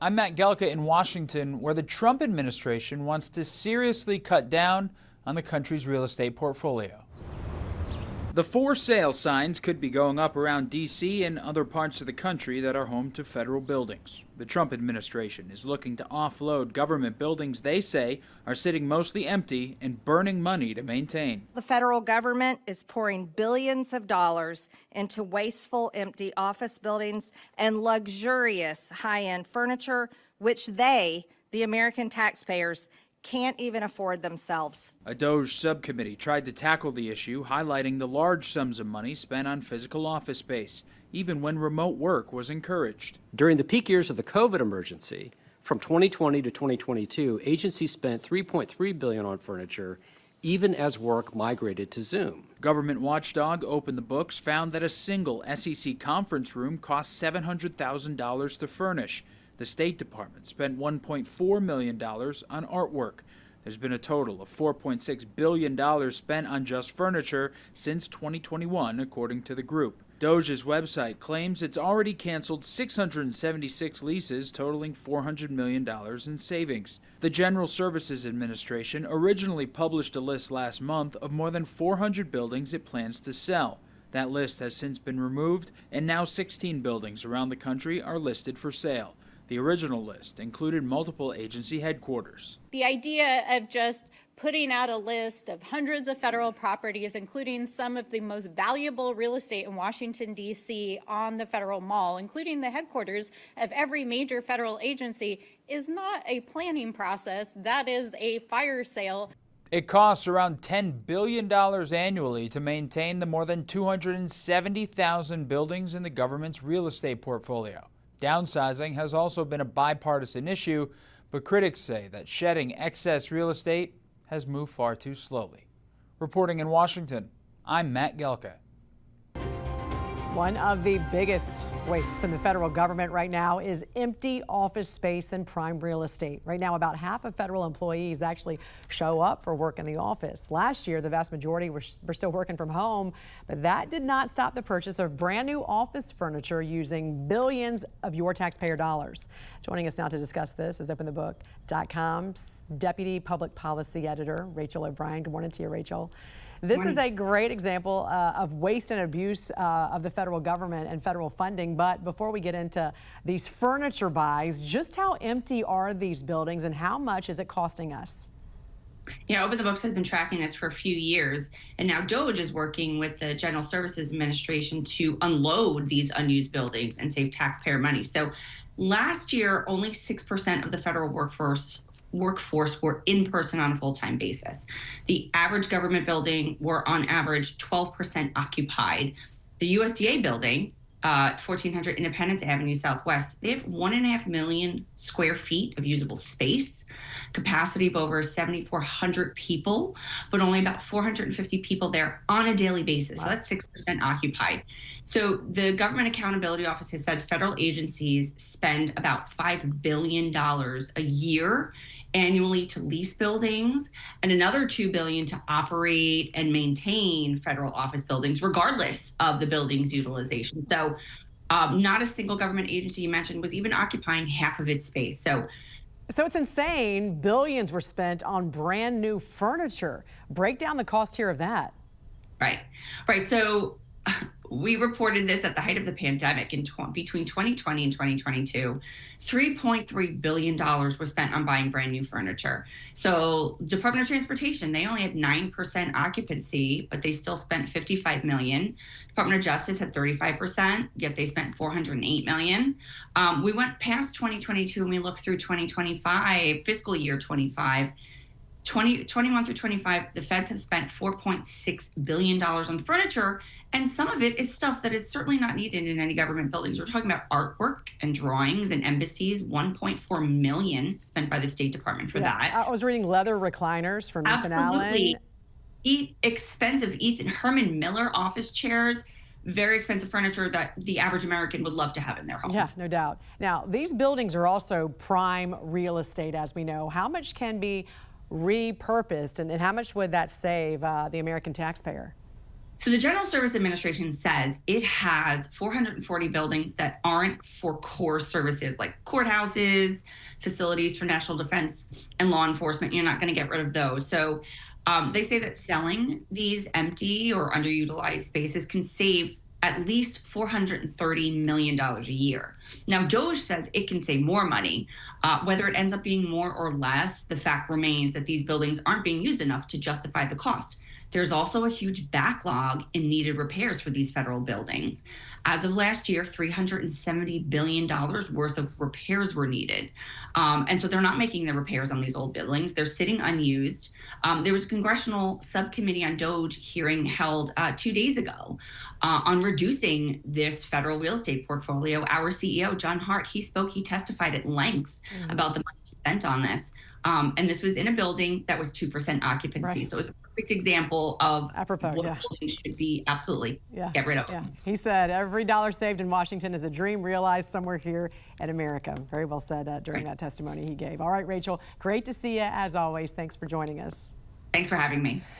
I'm Matt Gelka in Washington, where the Trump administration wants to seriously cut down on the country's real estate portfolio. The for sale signs could be going up around D.C. and other parts of the country that are home to federal buildings. The Trump administration is looking to offload government buildings they say are sitting mostly empty and burning money to maintain. The federal government is pouring billions of dollars into wasteful, empty office buildings and luxurious high-end furniture, which they, the American taxpayers, can't even afford themselves. A DOGE subcommittee tried to tackle the issue, highlighting the large sums of money spent on physical office space, even when remote work was encouraged. During the peak years of the COVID emergency, from 2020 to 2022, agencies spent $3.3 billion on furniture, even as work migrated to Zoom. Government watchdog opened the books, found that a single SEC conference room cost $700,000 to furnish. The State Department spent $1.4 million on artwork. There's been a total of $4.6 billion spent on just furniture since 2021, according to the group. DOGE's website claims it's already canceled 676 leases, totaling $400 million in savings. The General Services Administration originally published a list last month of more than 400 buildings it plans to sell. That list has since been removed, and now 16 buildings around the country are listed for sale. The original list included multiple agency headquarters. The idea of just putting out a list of hundreds of federal properties, including some of the most valuable real estate in Washington, D.C. on the federal mall, including the headquarters of every major federal agency, is not a planning process. That is a fire sale. It costs around $10 billion annually to maintain the more than 270,000 buildings in the government's real estate portfolio. Downsizing has also been a bipartisan issue, but critics say that shedding excess real estate has moved far too slowly. Reporting in Washington, I'm Matt Gelka. One of the biggest wastes in the federal government right now is empty office space and prime real estate. Right now, about half of federal employees actually show up for work in the office. Last year, the vast majority were still working from home, but that did not stop the purchase of brand new office furniture using billions of your taxpayer dollars. Joining us now to discuss this is OpenTheBook.com's Deputy Public Policy Editor, Rachel O'Brien. Good morning to you, Rachel. This is a great example of waste and abuse of the federal government and federal funding. But before we get into these furniture buys, just how empty are these buildings and how much is it costing us? Yeah, Open the Books has been tracking this for a few years, and now DOGE is working with the General Services Administration to unload these unused buildings and save taxpayer money. So last year, only 6% of the federal workforce were in person on a full-time basis. The average government building were on average 12% occupied. The USDA building, 1400 Independence Avenue Southwest, they have 1.5 million square feet of usable space, capacity of over 7,400 people, but only about 450 people there on a daily basis. Wow. So that's 6% occupied. So the Government Accountability Office has said federal agencies spend about $5 billion a year annually to lease buildings and another $2 billion to operate and maintain federal office buildings, regardless of the building's utilization. So not a single government agency you mentioned was even occupying half of its space. So it's insane. Billions were spent on brand new furniture. Break down the cost here of that. Right. So we reported this at the height of the pandemic between 2020 and 2022. $3.3 billion was spent on buying brand new furniture. So Department of Transportation, they only had 9% occupancy, but they still spent $55 million. Department of Justice had 35%, yet they spent $408 million. We went past 2022 and we looked through 2025, fiscal year 25. 2021 through 25, the feds have spent $4.6 billion on furniture, and some of it is stuff that is certainly not needed in any government buildings. We're talking about artwork and drawings and embassies, $1.4 million spent by the State Department for that. I was reading leather recliners from Ethan Allen. Absolutely. Expensive Herman Miller office chairs, very expensive furniture that the average American would love to have in their home. Yeah, no doubt. Now, these buildings are also prime real estate, as we know. How much can be repurposed, and how much would that save the American taxpayer? So the General Service Administration says it has 440 buildings that aren't for core services like courthouses, facilities for national defense and law enforcement. You're not going to get rid of those. So they say that selling these empty or underutilized spaces can save at least $430 million a year. Now, DOGE says it can save more money. Whether it ends up being more or less, the fact remains that these buildings aren't being used enough to justify the cost. There's also a huge backlog in needed repairs for these federal buildings. As of last year, $370 billion worth of repairs were needed. And so they're not making the repairs on these old buildings. They're sitting unused. There was a congressional subcommittee on DOGE hearing held 2 days ago on reducing this federal real estate portfolio. Our CEO, John Hart, he testified at length about the money spent on this. And this was in a building that was 2% occupancy. Right. So it was a perfect example of Apropos, what yeah. buildings should be absolutely get rid of. Yeah. He said every dollar saved in Washington is a dream realized somewhere here in America. Very well said during that testimony he gave. All right, Rachel, great to see you as always. Thanks for joining us. Thanks for having me.